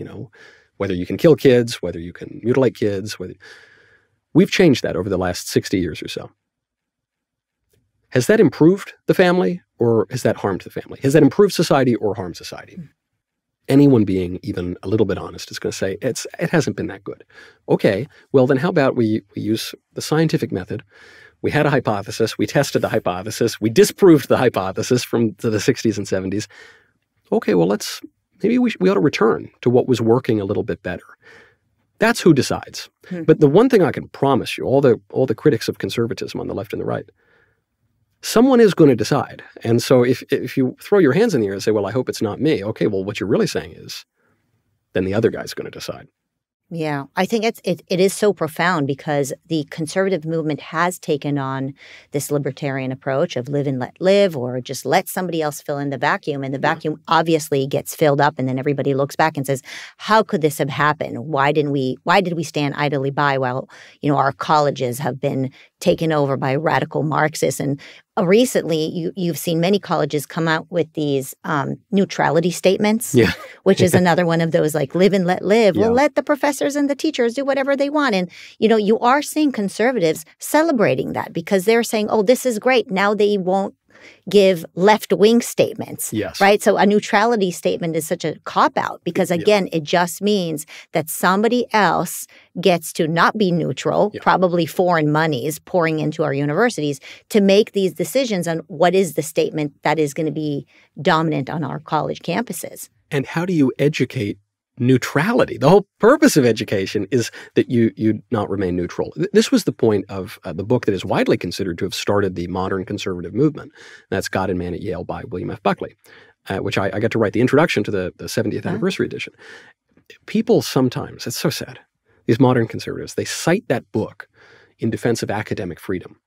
Speaker 1: whether you can kill kids, whether you can mutilate kids. We've changed that over the last 60 years or so. Has that improved the family or has that harmed the family? Has that improved society or harmed society? Anyone being even a little bit honest is going to say it hasn't been that good. Okay, well then how about we use the scientific method? We had a hypothesis. We tested the hypothesis. We disproved the hypothesis from the 60s and 70s. Okay, well maybe we ought to return to what was working a little bit better. That's who decides. But the one thing I can promise you, all the critics of conservatism on the left and the right, someone is going to decide. And so if you throw your hands in the air and say, well, I hope it's not me. Okay, well, what you're really saying is then the other guy's going to decide.
Speaker 2: Yeah, I think it is so profound because the conservative movement has taken on this libertarian approach of live and let live, or just let somebody else fill in the vacuum. And the vacuum obviously gets filled up, and then everybody looks back and says, how could this have happened? Why did we stand idly by while, our colleges have been taken over by radical Marxists? And recently, you've seen many colleges come out with these neutrality statements, which is another one of those like live and let live. Yeah. Well, let the professors and the teachers do whatever they want. And, you are seeing conservatives celebrating that because they're saying, oh, this is great. Now they won't give left-wing statements, right? So a neutrality statement is such a cop-out because, again, it just means that somebody else gets to not be neutral, probably foreign monies pouring into our universities, to make these decisions on what is the statement that is going to be dominant on our college campuses.
Speaker 1: And how do you educate neutrality? The whole purpose of education is that you not remain neutral. This was the point of the book that is widely considered to have started the modern conservative movement. That's God and Man at Yale by William F. Buckley, which I got to write the introduction to the 70th anniversary edition. people sometimes, it's so sad, these modern conservatives, they cite that book in defense of academic freedom.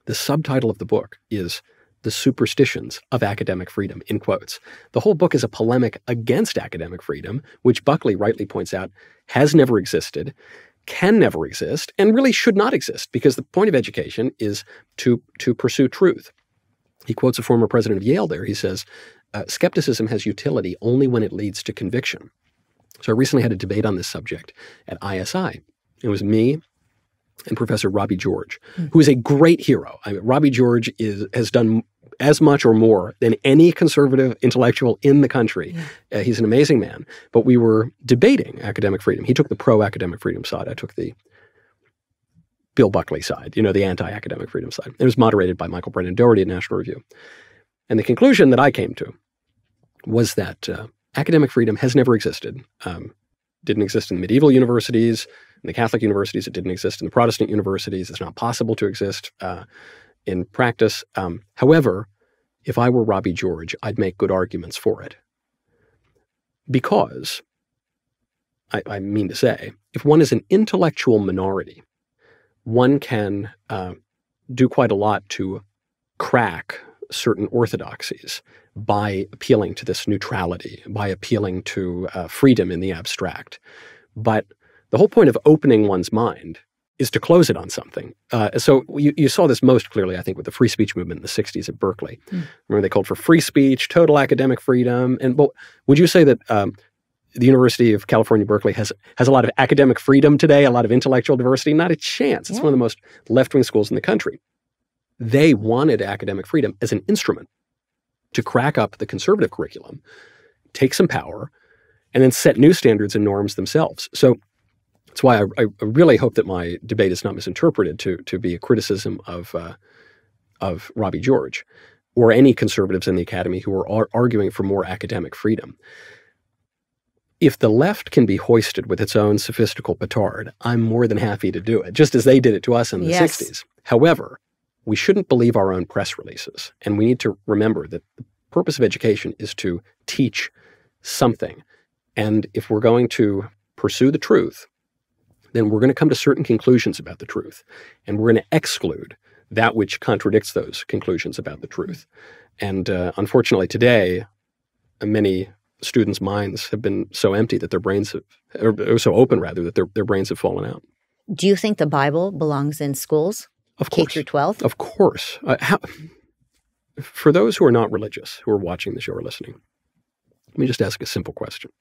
Speaker 1: The subtitle of the book is The Superstitions of Academic Freedom, in quotes. The whole book is a polemic against academic freedom, which Buckley rightly points out has never existed, can never exist, and really should not exist, because the point of education is to pursue truth. He quotes a former president of Yale there. He says, skepticism has utility only when it leads to conviction. So I recently had a debate on this subject at ISI. It was me and Professor Robbie George, who is a great hero. I mean, Robbie George has done as much or more than any conservative intellectual in the country. Yeah. He's an amazing man. But we were debating academic freedom. He took the pro-academic freedom side. I took the Bill Buckley side, the anti-academic freedom side. It was moderated by Michael Brennan Doherty at National Review. And the conclusion that I came to was that academic freedom has never existed. Didn't exist in the medieval universities, in the Catholic universities. It didn't exist in the Protestant universities. It's not possible to exist in practice. However, if I were Robbie George, I'd make good arguments for it. Because, I mean to say, if one is an intellectual minority, one can do quite a lot to crack certain orthodoxies by appealing to this neutrality, by appealing to freedom in the abstract. But the whole point of opening one's mind is to close it on something. So you saw this most clearly, I think, with the free speech movement in the 60s at Berkeley. Remember, they called for free speech, total academic freedom. And would you say that the University of California, Berkeley has a lot of academic freedom today, a lot of intellectual diversity? Not a chance. It's one of the most left-wing schools in the country. They wanted academic freedom as an instrument to crack up the conservative curriculum, take some power, and then set new standards and norms themselves. So that's why I really hope that my debate is not misinterpreted to be a criticism of Robbie George or any conservatives in the academy who are arguing for more academic freedom. If the left can be hoisted with its own sophistical petard, I'm more than happy to do it, just as they did it to us in the 60s. However, we shouldn't believe our own press releases. And we need to remember that the purpose of education is to teach something. And if we're going to pursue the truth, then we're going to come to certain conclusions about the truth. And we're going to exclude that which contradicts those conclusions about the truth. And unfortunately today, many students' minds have been so empty that their brains or so open rather, that their brains have fallen out.
Speaker 2: Do you think the Bible belongs in schools?
Speaker 1: Of course.
Speaker 2: K through 12?
Speaker 1: Of course. For those who are not religious, who are watching the show or listening, let me just ask a simple question.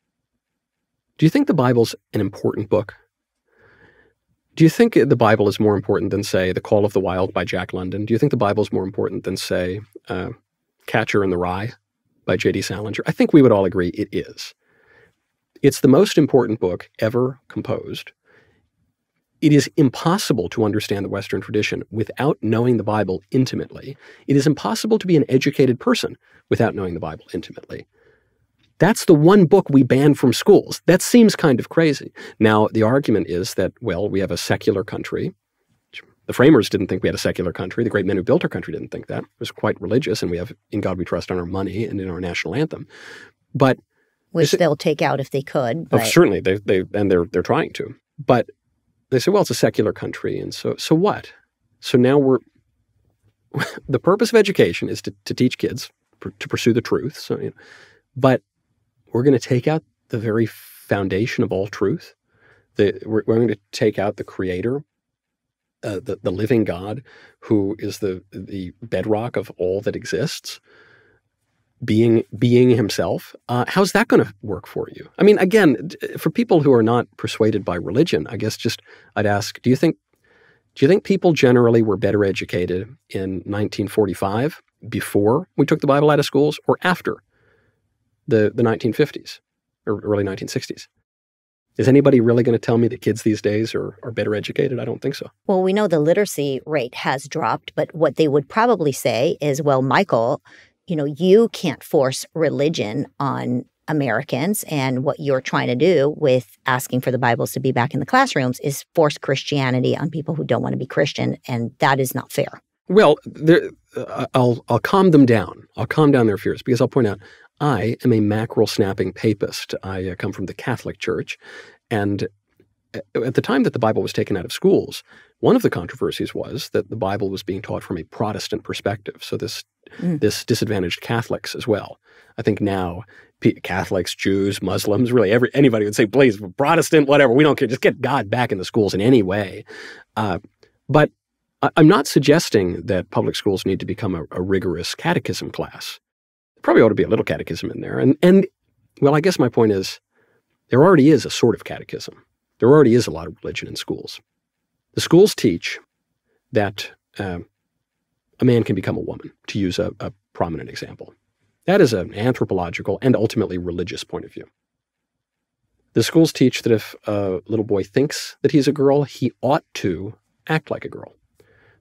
Speaker 1: Do you think the Bible's an important book? Do you think the Bible is more important than, say, The Call of the Wild by Jack London? Do you think the Bible is more important than, say, Catcher in the Rye by J.D. Salinger? I think we would all agree it is. It's the most important book ever composed. It is impossible to understand the Western tradition without knowing the Bible intimately. It is impossible to be an educated person without knowing the Bible intimately. That's the one book we ban from schools. That seems kind of crazy. Now, the argument is that, well, we have a secular country. The framers didn't think we had a secular country. The great men who built our country didn't think that. It was quite religious, and we have In God We Trust on our money and in our national anthem. But
Speaker 2: which they'll take out if they could.
Speaker 1: But, certainly, they're trying to. But they say, well, it's a secular country, and so what? So now the purpose of education is to teach kids to pursue the truth. So, but we're going to take out the very foundation of all truth. We're going to take out the Creator, the living God, who is the bedrock of all that exists, being himself. How's that going to work for you? I mean, again, for people who are not persuaded by religion, I guess I'd ask, do you think people generally were better educated in 1945, before we took the Bible out of schools, or after the 1950s or early 1960s? Is anybody really going to tell me that kids these days are better educated? I don't think so.
Speaker 2: Well, we know the literacy rate has dropped, but what they would probably say is, well, Michael, you can't force religion on Americans, and what you're trying to do with asking for the Bibles to be back in the classrooms is force Christianity on people who don't want to be Christian, and that is not fair.
Speaker 1: Well, I'll calm them down. I'll calm down their fears, because I'll point out, I am a mackerel-snapping papist. I come from the Catholic Church, and at the time that the Bible was taken out of schools, one of the controversies was that the Bible was being taught from a Protestant perspective. So this disadvantaged Catholics as well. I think now Catholics, Jews, Muslims, really anybody would say, please, Protestant, whatever, we don't care. Just get God back in the schools in any way. But I'm not suggesting that public schools need to become a rigorous catechism class. There probably ought to be a little catechism in there. And well, I guess my point is there already is a sort of catechism. There already is a lot of religion in schools. The schools teach that a man can become a woman, to use a prominent example. That is an anthropological and ultimately religious point of view. The schools teach that if a little boy thinks that he's a girl, he ought to act like a girl.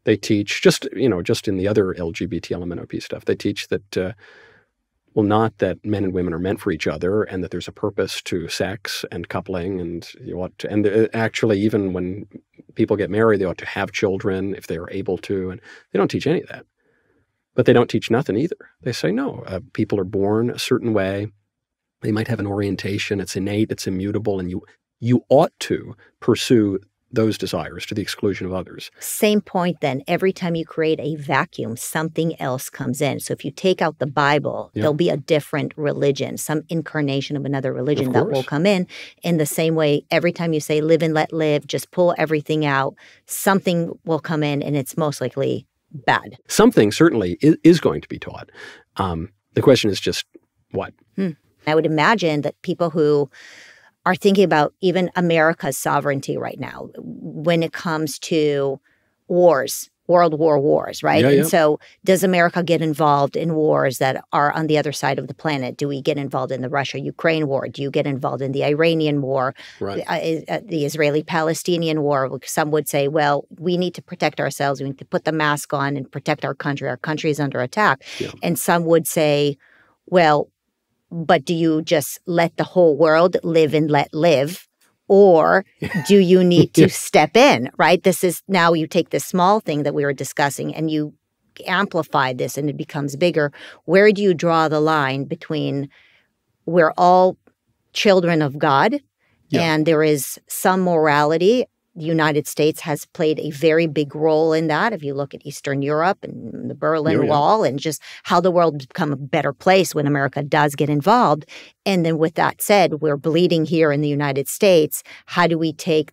Speaker 1: They teach, just in the other LGBT LMNOP stuff, they teach that, not that men and women are meant for each other and that there's a purpose to sex and coupling, and you ought to, and actually even when people get married, they ought to have children if they are able to, and they don't teach any of that. But they don't teach nothing either. They say, no, people are born a certain way. They might have an orientation. It's innate, it's immutable, and you ought to pursue those desires to the exclusion of others.
Speaker 2: Same point then. Every time you create a vacuum, something else comes in. So if you take out the Bible, there'll be a different religion, some incarnation of another religion that will come in. In the same way, every time you say live and let live, just pull everything out, something will come in, and it's most likely bad.
Speaker 1: Something certainly is going to be taught. The question is just what?
Speaker 2: I would imagine that people who are thinking about even America's sovereignty right now when it comes to wars, World War wars, right?
Speaker 1: Yeah,
Speaker 2: and so does America get involved in wars that are on the other side of the planet? Do we get involved in the Russia-Ukraine war? Do you get involved in the Iranian war,
Speaker 1: right.
Speaker 2: The Israeli-Palestinian war? Some would say, well, we need to protect ourselves. We need to put the mask on and protect our country. Our country is under attack.
Speaker 1: Yeah.
Speaker 2: And some would say, well, but do you just let the whole world live and let live? Or do you need to step in, right? This is now you take this small thing that we were discussing and you amplify this and it becomes bigger. Where do you draw the line between we're all children of God and there is some morality? The United States has played a very big role in that. If you look at Eastern Europe and the Berlin Wall and just how the world has become a better place when America does get involved. And then with that said, we're bleeding here in the United States. How do we take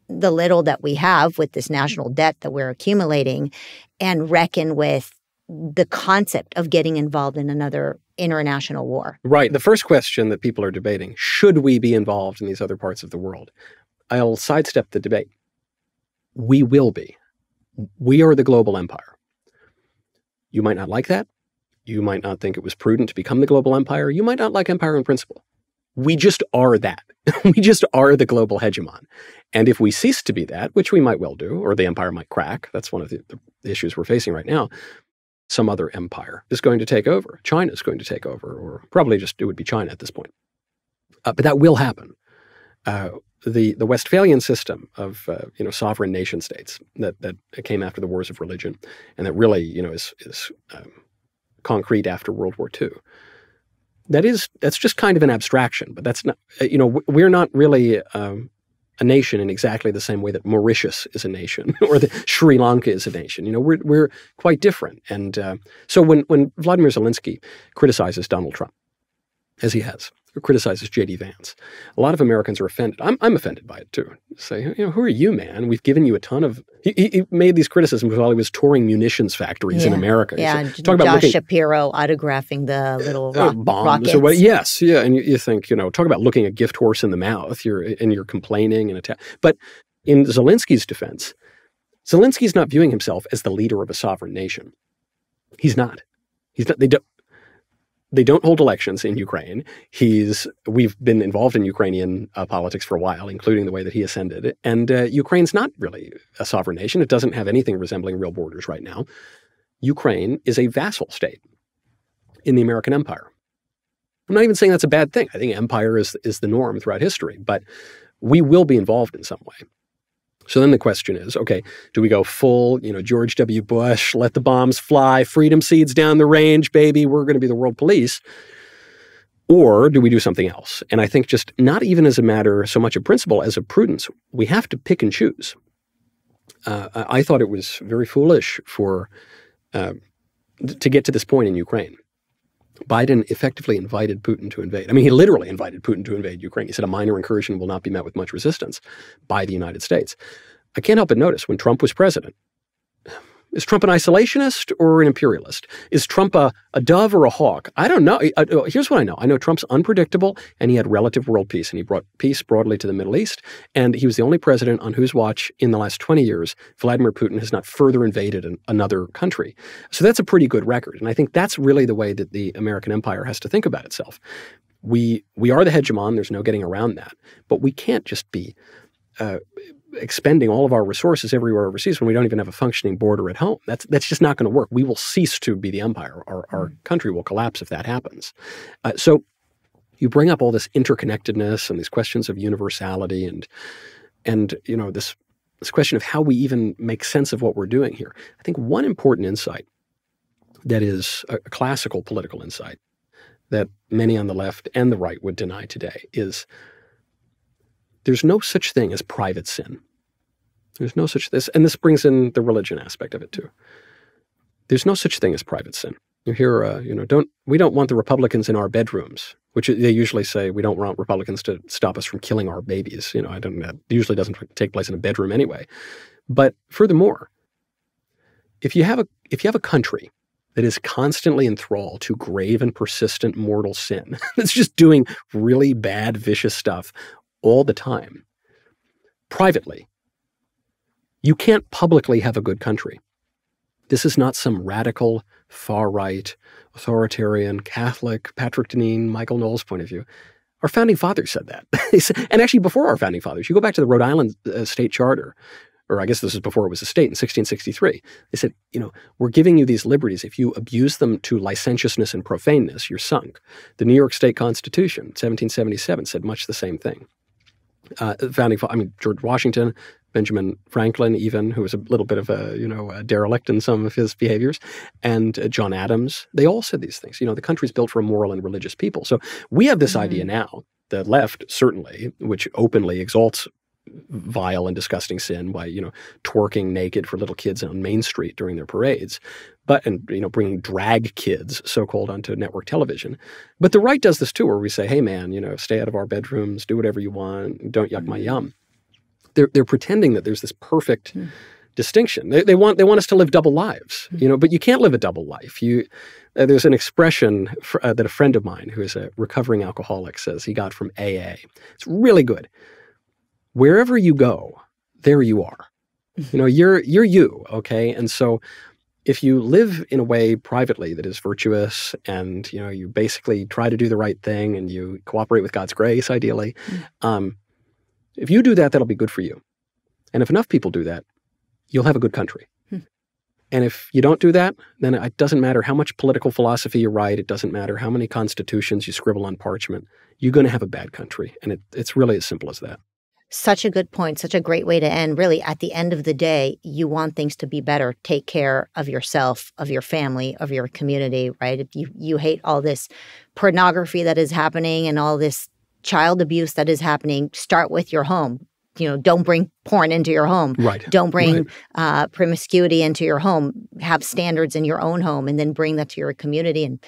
Speaker 2: the little that we have with this national debt that we're accumulating and reckon with the concept of getting involved in another international war?
Speaker 1: Right. The first question that people are debating, should we be involved in these other parts of the world? I'll sidestep the debate. We will be. We are the global empire. You might not like that. You might not think it was prudent to become the global empire. You might not like empire in principle. We just are that. We just are the global hegemon. And if we cease to be that, which we might well do, or the empire might crack, that's one of the issues we're facing right now, some other empire is going to take over. China is going to take over, or probably just it would be China at this point. But that will happen. The Westphalian system of sovereign nation states that came after the wars of religion, and that really is concrete after World War II. That's just kind of an abstraction, but that's not we're not really a nation in exactly the same way that Mauritius is a nation or that Sri Lanka is a nation. We're quite different, and so when Vladimir Zelensky criticizes Donald Trump, as he has, or criticizes J.D. Vance, a lot of Americans are offended. I'm offended by it too. Say, who are you, man? We've given you a ton of. He made these criticisms while he was touring munitions factories in America.
Speaker 2: Yeah,
Speaker 1: talk about
Speaker 2: Shapiro autographing the little
Speaker 1: bombs
Speaker 2: rockets.
Speaker 1: Or what? Yes, yeah, and you think talk about looking a gift horse in the mouth. You're complaining and attack. But in Zelensky's defense, Zelensky's not viewing himself as the leader of a sovereign nation. He's not. They don't hold elections in Ukraine. We've been involved in Ukrainian politics for a while, including the way that he ascended. And Ukraine's not really a sovereign nation. It doesn't have anything resembling real borders right now. Ukraine is a vassal state in the American empire. I'm not even saying that's a bad thing. I think empire is the norm throughout history, but we will be involved in some way. So then the question is, okay, do we go full, George W. Bush, let the bombs fly, freedom seeds down the range, baby, we're going to be the world police? Or do we do something else? And I think just not even as a matter so much of principle as of prudence, we have to pick and choose. I thought it was very foolish to get to this point in Ukraine. Biden effectively invited Putin to invade. I mean, he literally invited Putin to invade Ukraine. He said a minor incursion will not be met with much resistance by the United States. I can't help but notice when Trump was president, is Trump an isolationist or an imperialist? Is Trump a dove or a hawk? I don't know. Here's what I know. I know Trump's unpredictable, and he had relative world peace, and he brought peace broadly to the Middle East, and he was the only president on whose watch in the last 20 years Vladimir Putin has not further invaded another country. So that's a pretty good record, and I think that's really the way that the American empire has to think about itself. We are the hegemon. There's no getting around that, but we can't just be expending all of our resources everywhere overseas when we don't even have a functioning border at home. That's just not going to work. We will cease to be the empire. Our country will collapse if that happens. So you bring up all this interconnectedness and these questions of universality and you know this question of how we even make sense of what we're doing here. I think one important insight that is a classical political insight that many on the left and the right would deny today is there's no such thing as private sin. There's no such this, and this brings in the religion aspect of it too. There's no such thing as private sin. You hear, we don't want the Republicans in our bedrooms, which they usually say we don't want Republicans to stop us from killing our babies. That usually doesn't take place in a bedroom anyway. But furthermore, if you have a country that is constantly enthralled to grave and persistent mortal sin, that's just doing really bad, vicious stuff all the time, privately, you can't publicly have a good country. This is not some radical, far-right, authoritarian, Catholic, Patrick Deneen, Michael Knowles point of view. Our founding fathers said that. And actually before our founding fathers, you go back to the Rhode Island state charter, or I guess this is before it was a state in 1663. They said, we're giving you these liberties. If you abuse them to licentiousness and profaneness, you're sunk. The New York State Constitution, 1777, said much the same thing. George Washington, Benjamin Franklin, even, who was a little bit of a derelict in some of his behaviors, and John Adams, they all said these things. The country's built for a moral and religious people. So we have this idea now, the left certainly, which openly exalts vile and disgusting sin by, twerking naked for little kids on Main Street during their parades, and bringing drag kids, so-called, onto network television. But the right does this too, where we say, hey man, stay out of our bedrooms, do whatever you want, don't yuck my yum. They're pretending that there's this perfect distinction. They want us to live double lives, but you can't live a double life. There's an expression that a friend of mine who is a recovering alcoholic says he got from AA. It's really good. Wherever you go, there you are. You're you, okay? And so if you live in a way privately that is virtuous and, you basically try to do the right thing and you cooperate with God's grace, ideally, if you do that, that'll be good for you. And if enough people do that, you'll have a good country. And if you don't do that, then it doesn't matter how much political philosophy you write. It doesn't matter how many constitutions you scribble on parchment. You're going to have a bad country. And it's really as simple as that.
Speaker 2: Such a good point. Such a great way to end. Really, at the end of the day, you want things to be better. Take care of yourself, of your family, of your community, right? If you hate all this pornography that is happening and all this child abuse that is happening, start with your home. Don't bring porn into your home.
Speaker 1: Right.
Speaker 2: Don't bring promiscuity into your home. Have standards in your own home and then bring that to your community and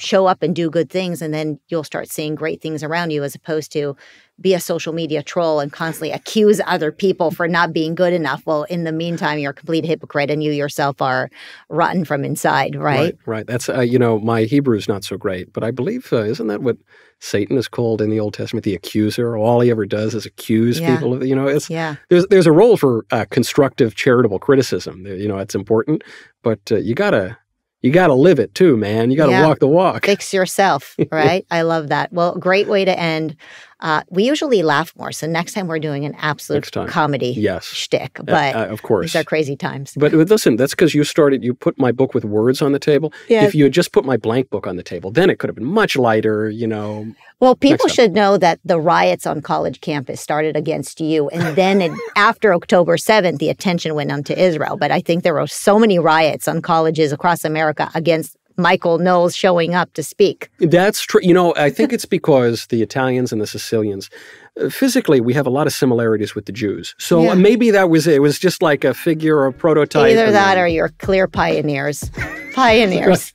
Speaker 2: show up and do good things. And then you'll start seeing great things around you, as opposed to be a social media troll and constantly accuse other people for not being good enough. Well, in the meantime, you're a complete hypocrite and you yourself are rotten from inside, right?
Speaker 1: Right. That's, my Hebrew is not so great, but I believe, isn't that what Satan is called in the Old Testament, the accuser? All he ever does is accuse people. There's a role for constructive charitable criticism. It's important, but you gotta live it too, man. You gotta walk the walk.
Speaker 2: Fix yourself, right? I love that. Well, great way to end. We usually laugh more, so next time we're doing an absolute comedy shtick. But
Speaker 1: of course,
Speaker 2: these are crazy times.
Speaker 1: But listen, that's because you put my book with words on the table. Yeah. If you had just put my blank book on the table, then it could have been much lighter,
Speaker 2: Well, people should know that the riots on college campus started against you. And then after October 7th, the attention went on to Israel. But I think there were so many riots on colleges across America against Michael Knowles showing up to speak.
Speaker 1: That's true. You know, I think it's because the Italians and the Sicilians, physically, we have a lot of similarities with the Jews. So maybe that was it. It was just like a figure or a prototype.
Speaker 2: Either that or you're clear pioneers. Pioneers.